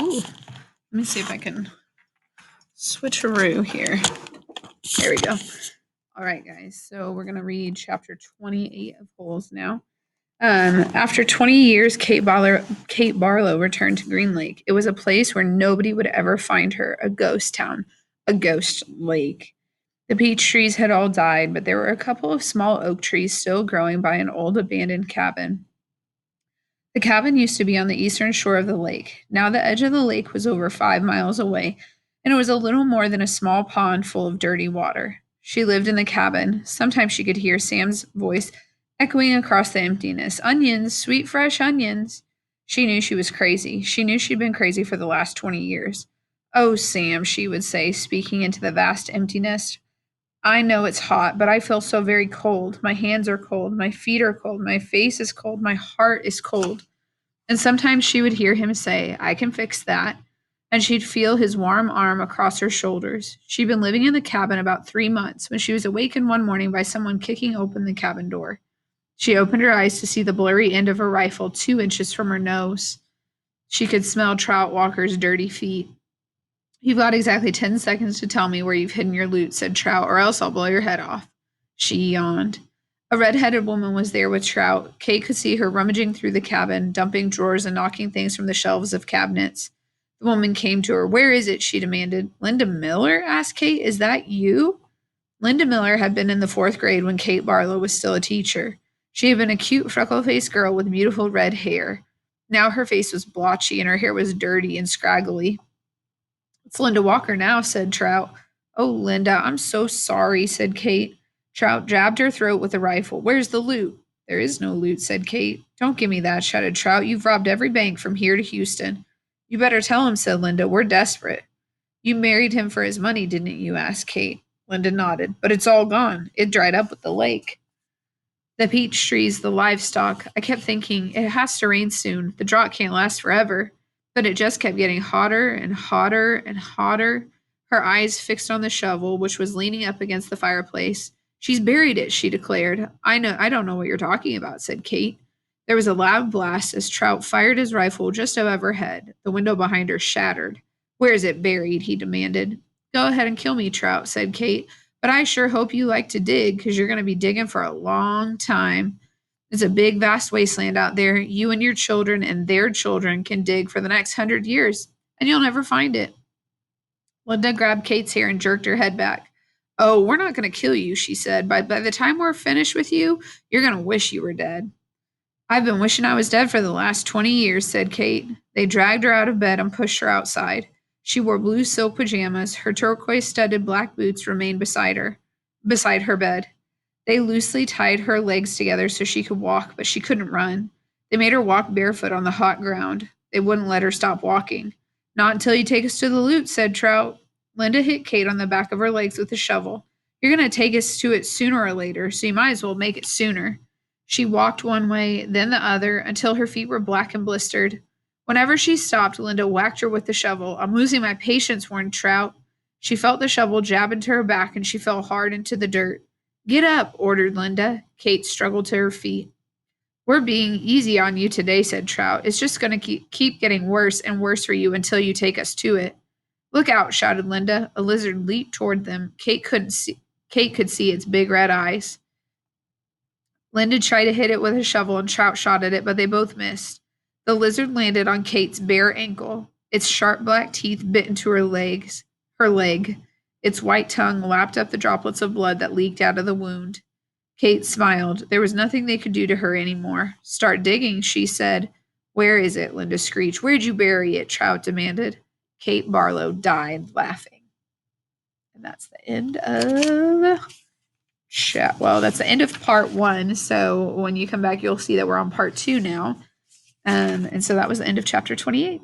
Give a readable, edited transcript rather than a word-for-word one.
Ooh, let me see if I can switcheroo here. There we go. All right, guys. So we're going to read chapter 28 of Holes now. After 20 years, Kate Barlow returned to Green Lake. It was a place where nobody would ever find her, a ghost town, a ghost lake. The peach trees had all died, but there were a couple of small oak trees still growing by an old abandoned cabin. The cabin used to be on the eastern shore of the lake. Now the edge of the lake was over 5 miles away, and it was a little more than a small pond full of dirty water. She lived in the cabin. Sometimes she could hear Sam's voice echoing across the emptiness. Onions, sweet fresh onions. She knew she was crazy. She knew she'd been crazy for the last 20 years. Oh, Sam, she would say, speaking into the vast emptiness. I know it's hot, but I feel so very cold. My hands are cold. My feet are cold. My face is cold. My heart is cold. And sometimes she would hear him say, I can fix that. And she'd feel his warm arm across her shoulders. She'd been living in the cabin about 3 months when she was awakened one morning by someone kicking open the cabin door. She opened her eyes to see the blurry end of a rifle 2 inches from her nose. She could smell Trout Walker's dirty feet. You've got exactly 10 seconds to tell me where you've hidden your loot, said Trout, or else I'll blow your head off. She yawned. A red-headed woman was there with Trout. Kate could see her rummaging through the cabin, dumping drawers and knocking things from the shelves of cabinets. The woman came to her. Where is it? She demanded. Linda Miller? Asked Kate. Is that you? Linda Miller had been in the 4th grade when Kate Barlow was still a teacher. She had been a cute, freckle-faced girl with beautiful red hair. Now her face was blotchy and her hair was dirty and scraggly. It's Linda Walker now, said Trout. Oh, Linda, I'm so sorry, said Kate. Trout jabbed her throat with a rifle. Where's the loot? There is no loot, said Kate. Don't give me that, shouted Trout. You've robbed every bank from here to Houston. You better tell him, said Linda. We're desperate. You married him for his money, didn't you? Asked Kate. Linda nodded. But it's all gone. It dried up with the lake. The peach trees, the livestock. I kept thinking, it has to rain soon. The drought can't last forever. But it just kept getting hotter and hotter and hotter. Her eyes fixed on the shovel, which was leaning up against the fireplace. She's buried it, she declared. I don't know what you're talking about, said Kate. There was a loud blast as Trout fired his rifle just above her head. The window behind her shattered. Where is it buried? He demanded. Go ahead and kill me, Trout, said Kate. But I sure hope you like to dig, because you're going to be digging for a long time. It's a big, vast wasteland out there. You and your children and their children can dig for the next 100 years, and you'll never find it. Linda grabbed Kate's hair and jerked her head back. Oh, we're not going to kill you, she said. By the time we're finished with you, you're going to wish you were dead. I've been wishing I was dead for the last 20 years, said Kate. They dragged her out of bed and pushed her outside. She wore blue silk pajamas. Her turquoise studded black boots remained beside her bed. They loosely tied her legs together so she could walk, but she couldn't run. They made her walk barefoot on the hot ground. They wouldn't let her stop walking. Not until you take us to the loot, said Trout. Linda hit Kate on the back of her legs with a shovel. You're going to take us to it sooner or later, so you might as well make it sooner. She walked one way, then the other, until her feet were black and blistered. Whenever she stopped, Linda whacked her with the shovel. I'm losing my patience, warned Trout. She felt the shovel jab into her back, and she fell hard into the dirt. Get up, ordered Linda. Kate struggled to her feet. We're being easy on you today, said Trout. It's just going to keep getting worse and worse for you until you take us to it. Look out, shouted Linda. A lizard leaped toward them. Kate could see its big red eyes. Linda tried to hit it with a shovel and Trout shot at it, but they both missed. The lizard landed on Kate's bare ankle. Its sharp black teeth bit into her leg. Its white tongue lapped up the droplets of blood that leaked out of the wound. Kate smiled. There was nothing they could do to her anymore. Start digging, she said. Where is it? Linda screeched. Where'd you bury it? Trout demanded. Kate Barlow died laughing. And that's the end of that's the end of part 1. So when you come back, you'll see that we're on part 2 now. And so that was the end of chapter 28.